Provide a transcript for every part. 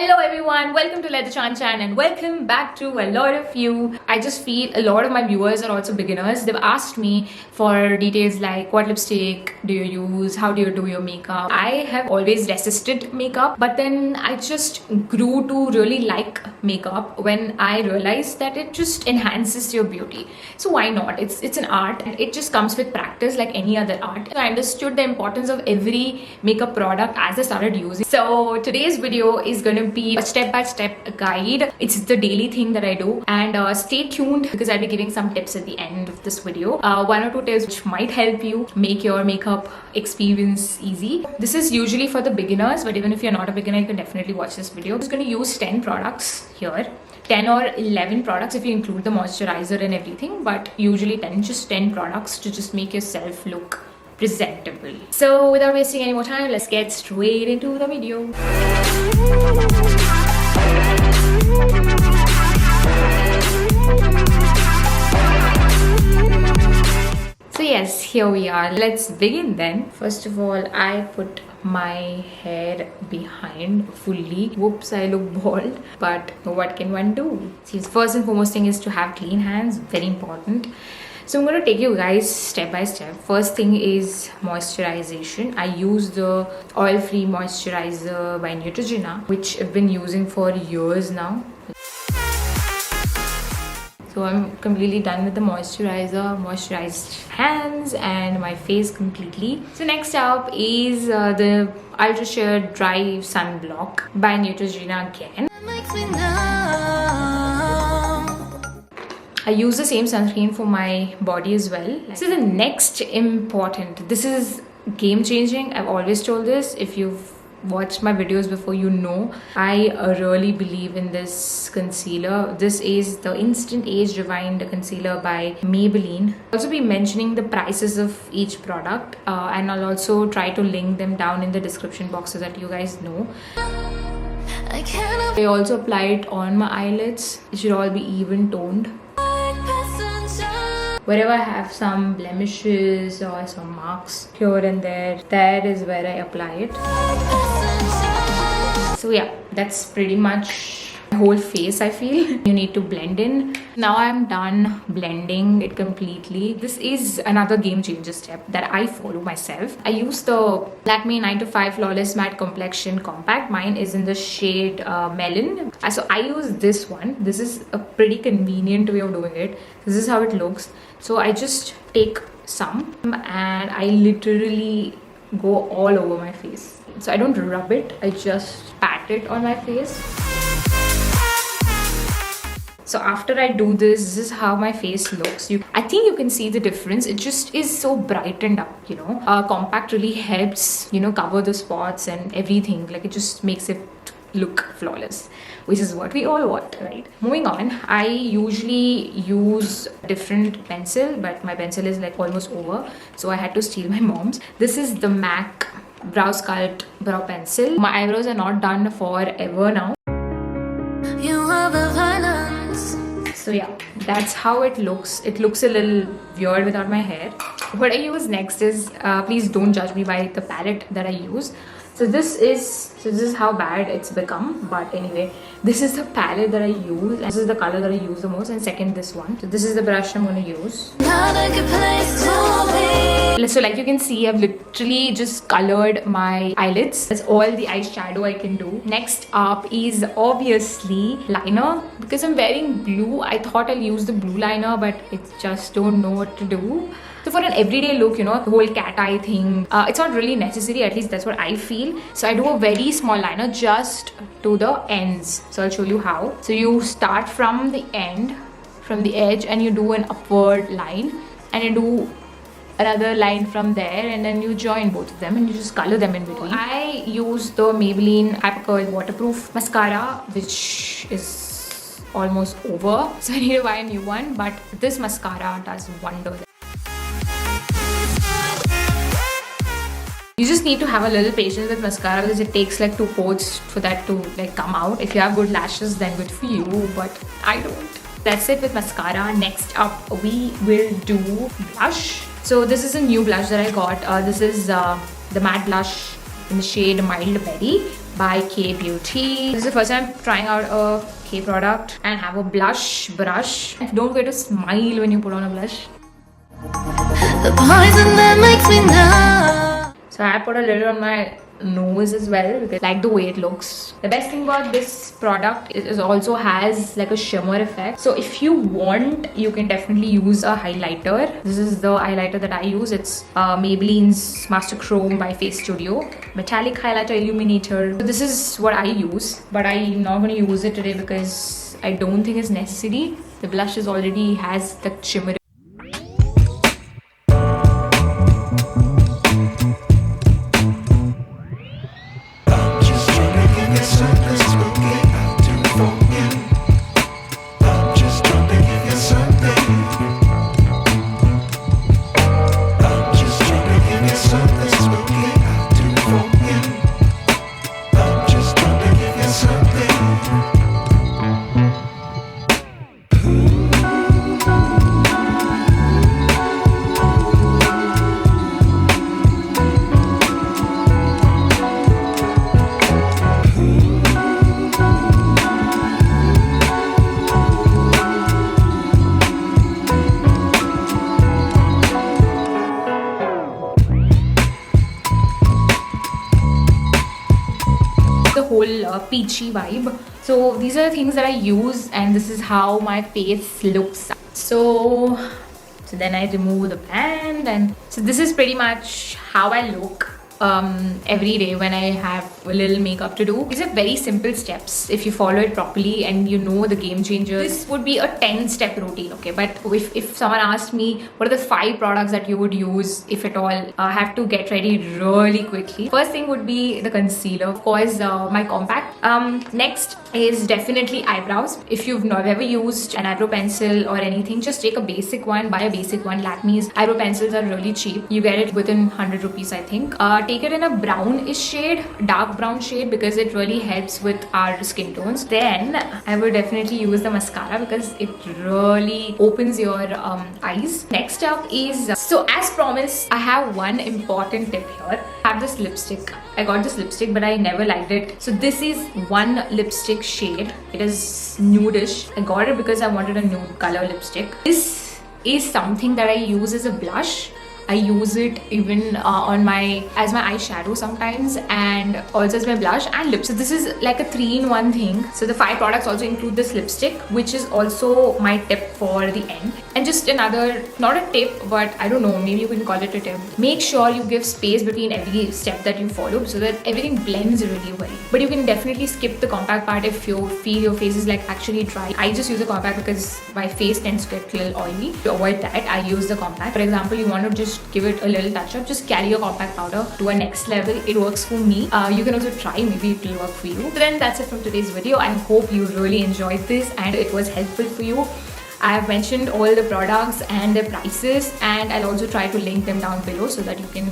Hello everyone, welcome to Let the Chan Chan and welcome back to a lot of you. I just feel a lot of my viewers are also beginners. They've asked me for details like what lipstick do you use, how do you do your makeup. I have always resisted makeup, but then I just grew to really like makeup when I realized that it just enhances your beauty. So why not? It's an art and it just comes with practice like any other art. So I understood the importance of every makeup product as I started using. So today's video is going to be a step-by-step guide. It's the daily thing that I do, and stay tuned because I'll be giving some tips at the end of this video. One or two tips which might help you make your makeup experience easy. This is usually for the beginners, but even if you're not a beginner, you can definitely watch this video. I'm just going to use 10 products here. 10 or 11 products if you include the moisturizer and everything, but usually just 10 products to just make yourself look presentable. So without wasting any more time, let's get straight into the video. So yes, here we are. Let's begin then. First of all, I put my hair behind fully. Whoops, I look bald, but what can one do? See, first and foremost thing is to have clean hands, very important. So I'm going to take you guys step by step. First thing is moisturization. I use the oil-free moisturizer by Neutrogena, which I've been using for years now. So I'm completely done with the moisturizer, moisturized hands and my face completely. So next up is the Ultra Sheer Dry Sunblock by Neutrogena again. I use the same sunscreen for my body as well. This is the next important. This is game changing. I've always told this. If you've watched my videos before, you know I really believe in this concealer. This is the Instant Age Rewind concealer by Maybelline. I'll also be mentioning the prices of each product and I'll also try to link them down in the description box so that you guys know. I also apply it on my eyelids. It should all be even toned. Wherever I have some blemishes or some marks here and there, that is where I apply it. So yeah, that's pretty much my whole face, I feel. You need to blend in. Now I'm done blending it completely. This is another game changer step that I follow myself. I use the Lakme 9 to 5 Flawless Matte Complexion Compact. Mine is in the shade Melon. So I use this one. This is a pretty convenient way of doing it. This is how it looks. So I just take some and I literally go all over my face. So I don't rub it, I just pat it on my face. So after I do this, this is how my face looks. I think you can see the difference. It just is so brightened up, you know. Compact really helps, you know, cover the spots and everything. Like it just makes it look flawless, which is what we all want, right? Moving on, I usually use a different pencil, but my pencil is like almost over, so I had to steal my mom's. This is the MAC Brow Sculpt Brow Pencil. My eyebrows are not done forever now. So yeah, that's how it looks. It looks a little weird without my hair. What I use next is, please don't judge me by the palette that I use. So this is how bad it's become, but anyway, this is the palette that I use. This is the color that I use the most, and second this one. So this is the brush I'm going to use. So like you can see, I've literally just colored my eyelids. That's all the eyeshadow I can do. Next up is obviously liner. Because I'm wearing blue, I thought I'll use the blue liner, but I just don't know what to do. So for an everyday look, you know, the whole cat eye thing, it's not really necessary, at least that's what I feel. So I do a very small liner just to the ends. So I'll show you how. So you start from the end, from the edge, and you do an upward line, and you do another line from there, and then you join both of them and you just color them in between. I use the Maybelline Hypercurl Waterproof Mascara, which is almost over. So I need to buy a new one, but this mascara does wonders. You just need to have a little patience with mascara because it takes like 2 coats for that to like come out. If you have good lashes, then good for you, but I don't. That's it with mascara. Next up, we will do blush. So this is a new blush that I got. This is the matte blush in the shade Mild Berry by K Beauty. This is the first time trying out a K product. And have a blush brush. Don't forget to smile when you put on a blush. The poison that makes me numb. So I put a little on my nose as well because I like the way it looks. The best thing about this product is it also has like a shimmer effect. So if you want, you can definitely use a highlighter. This is the highlighter that I use. It's Maybelline's Master Chrome by Face Studio Metallic Highlighter Illuminator. So this is what I use, but I'm not going to use it today because I don't think it's necessary. The blush already has the shimmer. Whole peachy vibe. So these are the things that I use, and this is how my face looks. So then I remove the band, and so this is pretty much how I look every day when I have a little makeup to do. These are very simple steps if you follow it properly and you know the game changer. This would be a 10-step routine, okay? But if someone asked me what are the 5 products that you would use if at all, I have to get ready really quickly. First thing would be the concealer, of course, my compact. Next is definitely eyebrows. If you've never used an eyebrow pencil or anything, just take a basic one, buy a basic one. Lakme's eyebrow pencils are really cheap. You get it within 100 rupees, I think. Take it in a brownish shade, dark brown shade, because it really helps with our skin tones. Then I would definitely use the mascara because it really opens your eyes. Next up is, so as promised, I have one important tip here. I have this lipstick. I got this lipstick, but I never liked it. So this is one lipstick shade. It is nudish. I got it because I wanted a nude color lipstick. This is something that I use as a blush. I use it even as my eyeshadow sometimes, and also as my blush and lips. So this is like a 3-in-1 thing. So the 5 products also include this lipstick, which is also my tip for the end. And just another, not a tip, but I don't know, maybe you can call it a tip. Make sure you give space between every step that you follow so that everything blends really well. But you can definitely skip the compact part if you feel your face is like actually dry. I just use a compact because my face tends to get a little oily. To avoid that, I use the compact. For example, you want to just give it a little touch up, just carry your compact powder to a next level. It works for me. You can also try, maybe it will work for you. So then that's it from today's video. I hope you really enjoyed this and it was helpful for you. I have mentioned all the products and their prices, and I'll also try to link them down below so that you can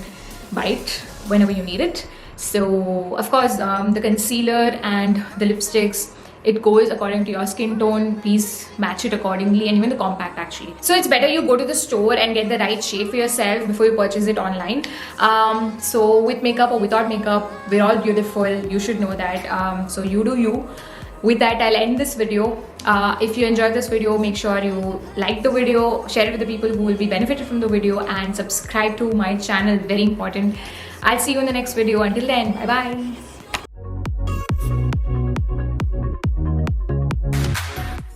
buy it whenever you need it. So of course, the concealer and the lipsticks, it goes according to your skin tone. Please match it accordingly, and even the compact actually. So it's better you go to the store and get the right shade for yourself before you purchase it online. So with makeup or without makeup, we're all beautiful. You should know that. So you do you. With that, I'll end this video. If you enjoyed this video, make sure you like the video, share it with the people who will be benefited from the video, and subscribe to my channel. Very important. I'll see you in the next video. Until then, bye bye.